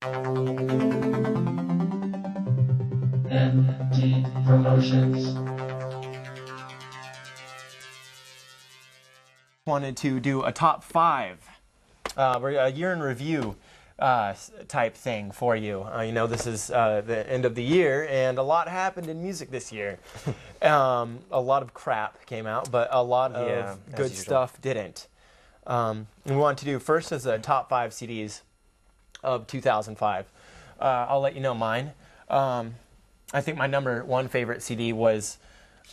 ND Promotions. Wanted to do a top 5, a year in review type thing for you. You know, this is the end of the year, and a lot happened in music this year. A lot of crap came out, but a lot of good stuff didn't. We want to do first as a top 5 CDs of 2005. I'll let you know mine. I think my number 1 favorite CD was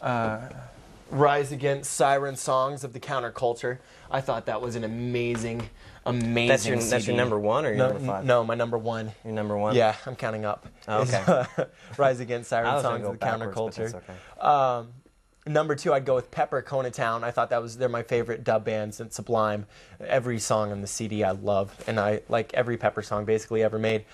Rise Against Siren Songs of the Counterculture. I thought that was an amazing CD. That's your number 1 or your number 5? No, my number 1. Your number 1? Yeah, I'm counting up. Oh, okay. Rise Against Siren Songs of the Counterculture. Okay. Number 2, I'd go with Pepper, Conatown. I thought they're my favorite dub band since Sublime. Every song on the CD I love, and I like every Pepper song basically ever made.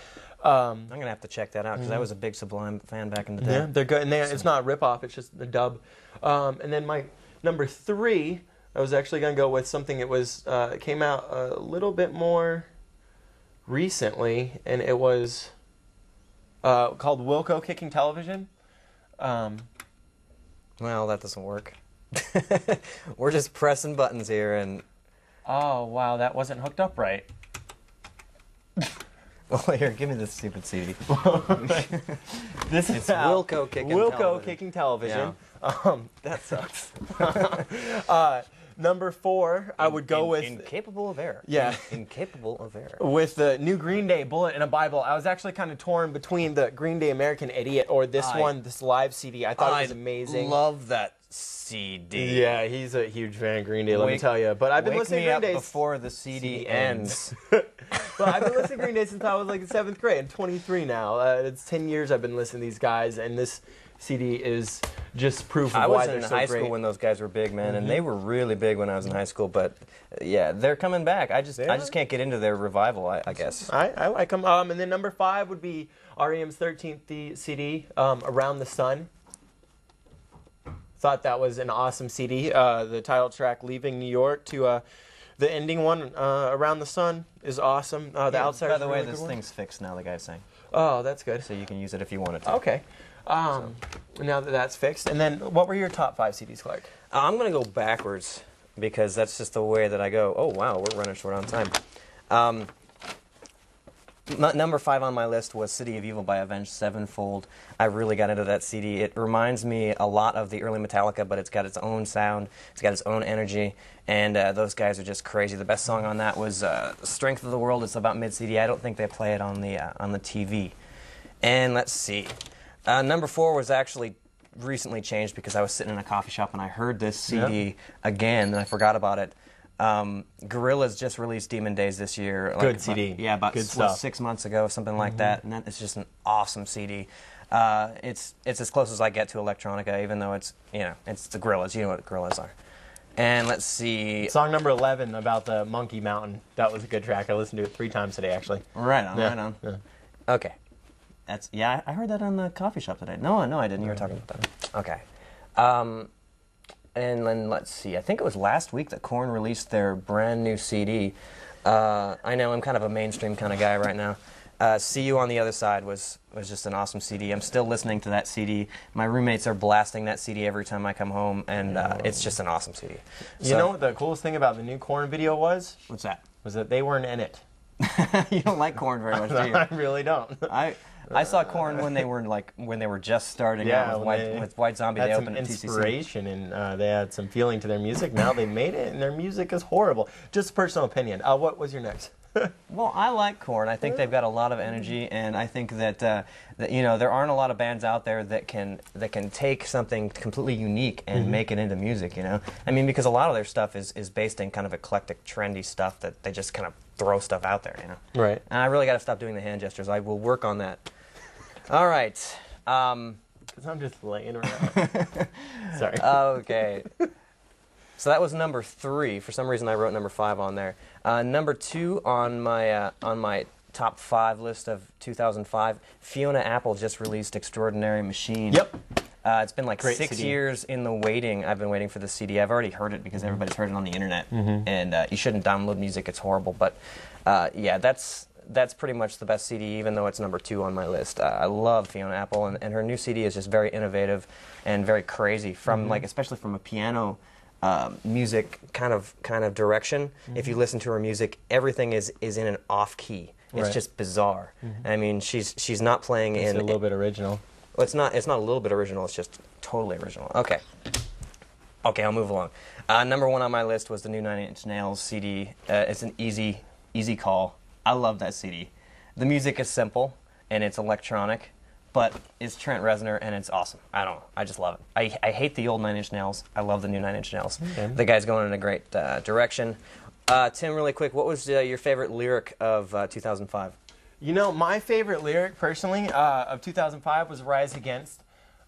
I'm going to have to check that out because I was a big Sublime fan back in the day. Yeah, they're good. And it's not a rip-off, it's just the dub. And then my number 3, I was actually going to go with something it came out a little bit more recently, and it was called Wilco Kicking Television. Well, that doesn't work. We're just pressing buttons here, and... Oh, wow, that wasn't hooked up right. Well, here, give me this stupid CD. This is Wilco Kicking Television. Yeah. That sucks. Number 4, I would go with... Incapable of Error. Yeah. Incapable of Error. With the new Green Day, Bullet in a Bible. I was actually kind of torn between the Green Day American Idiot or this live CD. I thought it was amazing. I love that CD. Yeah, he's a huge fan of Green Day, let me tell you. But I've been listening to Green Day before the CD ends. But I've been listening to Green Day since I was like in 7th grade. I'm 23 now. It's 10 years I've been listening to these guys, and this CD is just proof of why they're so great. I was in high school when those guys were big, man, and they were really big when I was in high school. But yeah, they're coming back. I just can't get into their revival, I guess. I like them. And then number 5 would be REM's 13th CD, Around the Sun. Thought that was an awesome CD. The title track, Leaving New York, to the ending one, Around the Sun, is awesome. The Outsiders. By the way, this thing's fixed now, the guy's saying. Oh, that's good. So you can use it if you wanted to. Okay. Now that that's fixed. And then what were your top 5 CDs, Clark? I'm going to go backwards because that's just the way that I go. Oh, wow, we're running short on time. Number 5 on my list was City of Evil by Avenged Sevenfold. I really got into that CD. It reminds me a lot of the early Metallica, but it's got its own sound. It's got its own energy, and those guys are just crazy. The best song on that was Strength of the World. It's about mid-CD. I don't think they play it on the TV. And let's see. Number 4 was actually recently changed because I was sitting in a coffee shop and I heard this CD again, and I forgot about it. Gorillaz just released Demon Days this year. Good CD. Yeah, about good stuff. 6 months ago, something like that. And it's just an awesome CD. It's as close as I get to electronica, even though it's the Gorillaz. You know what Gorillaz are. And let's see. Song number 11 about the Monkey Mountain. That was a good track. I listened to it 3 times today, actually. Right on, yeah. right on. Yeah. Okay. I heard that on the coffee shop today. No, I didn't. You were talking about that. Okay. And then let's see. I think it was last week that Korn released their brand new CD. I know I'm kind of a mainstream kind of guy right now. See You on the Other Side was just an awesome CD. I'm still listening to that CD. My roommates are blasting that CD every time I come home, and it's just an awesome CD. You know what the coolest thing about the new Korn video was? What's that? Was that they weren't in it. You don't like Korn very much, do you? I really don't. I saw Korn when they were just starting out with White Zombie. They opened at TCC. Inspiration and they had some feeling to their music. Now they made it, and their music is horrible. Just a personal opinion. What was your next? Well, I like Korn. I think they've got a lot of energy, and I think that there aren't a lot of bands out there that can take something completely unique and make it into music. I mean, because a lot of their stuff is based in kind of eclectic, trendy stuff that they just kind of throw stuff out there. Right. And I really got to stop doing the hand gestures. I will work on that. All right. Because I'm just laying around. Sorry. Okay. So that was number 3. For some reason, I wrote number 5 on there. Number 2 on my top 5 list of 2005, Fiona Apple just released Extraordinary Machine. Yep. It's been like Great 6 CD. years in the waiting. I've been waiting for the CD. I've already heard it because everybody's heard it on the internet. And you shouldn't download music. It's horrible. But yeah, that's that's pretty much the best CD, even though it's number 2 on my list. I love Fiona Apple, and her new CD is just very innovative and very crazy, from like, especially from a piano music kind of direction. If you listen to her music, everything is in an off key. It's Right. just bizarre. I mean, she's not playing It's in a little bit original. Well, it's not a little bit original. It's just totally original. Okay. Okay, I'll move along. Number 1 on my list was the new Nine Inch Nails CD. It's an easy call. I love that CD. The music is simple and it's electronic, but it's Trent Reznor and it's awesome. I don't know. I just love it. I hate the old Nine Inch Nails. I love the new Nine Inch Nails. Okay. The guy's going in a great direction. Tim, really quick, what was your favorite lyric of 2005? You know, my favorite lyric, personally, of 2005 was "Rise Against."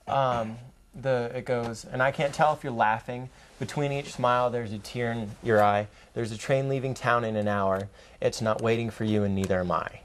It goes, and I can't tell if you're laughing. Between each smile, there's a tear in your eye. There's a train leaving town in an hour. It's not waiting for you, and neither am I.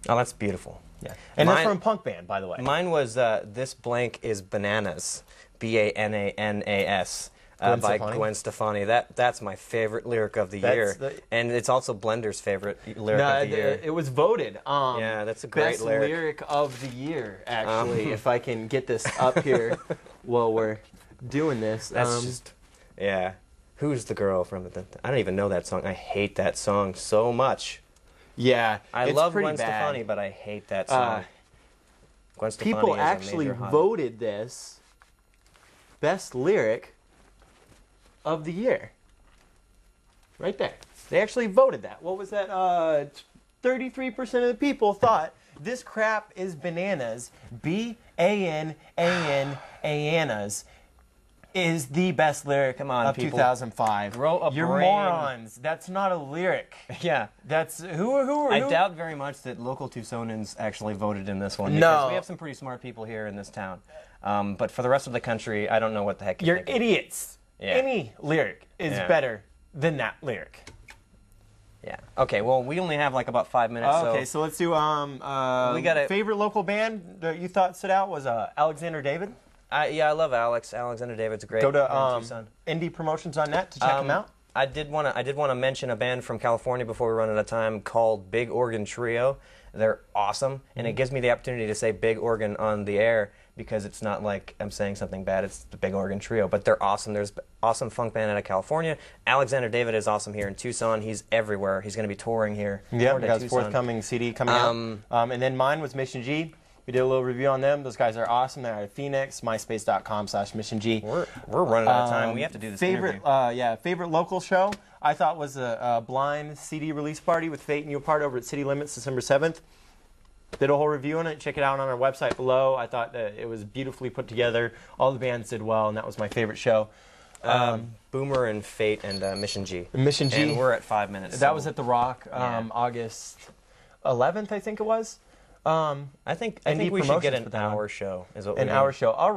Oh, that's beautiful. Yeah, and that's Mine- from Punk Band, by the way. Mine was This Blank is Bananas, Bananas, Gwen by Stefani? Gwen Stefani. That's my favorite lyric of the That's year. the- And it's also Blender's favorite lyric No, of the year. it was voted. Yeah, that's a great best lyric. of the year, actually. If I can get this up here while we're doing this. That's just, yeah. Who's the girl from the... I don't even know that song. I hate that song so much. Yeah, I it's love pretty Gwen bad. Stefani, but I hate that song. Gwen Stefani People is a actually major hot. voted this best lyric of the year. Right there. They actually voted that. What was that? 33% of the people thought this crap is bananas. B-A-N-A-N-A-N-A-Nas is the best lyric Come on, of people. 2005. Grow a You're brain. morons. That's not a lyric. Yeah. That's who I doubt very much that local Tucsonans actually voted in this one. Because No. we have some pretty smart people here in this town. But for the rest of the country, I don't know what the heck You're thinking. idiots. Yeah. Any lyric is Yeah. better than that lyric. Yeah. Okay, well, we only have like about 5 minutes. Okay, so let's do We gotta- favorite local band that you thought stood out was Alexander David. I love Alex. Alexander David's great. Go here to in Tucson. indiepromotions.net to check them out. I did want to mention a band from California before we run out of time called Big Organ Trio. They're awesome, and it gives me the opportunity to say Big Organ on the air because it's not like I'm saying something bad. It's the Big Organ Trio, but they're awesome. There's awesome funk band out of California. Alexander David is awesome here in Tucson. He's everywhere. He's going to be touring here. Yeah, touring we to got his Tucson. forthcoming CD coming out. And then mine was Mission G. We did a little review on them. Those guys are awesome. They're out of Phoenix, myspace.com/Mission G. We're running out of time. We have to do this favorite, interview. favorite local show I thought was a blind CD release party with Fate and You Apart over at City Limits, December 7th. Did a whole review on it. Check it out on our website below. I thought that it was beautifully put together. All the bands did well, and that was my favorite show. Boomer and Fate and Mission G. Mission G. And we're at 5 minutes. That so was at the Rock, Yeah. August 11th, I think it was. I think we should get Promotions an put that on. hour show. Is what we An need. hour show. All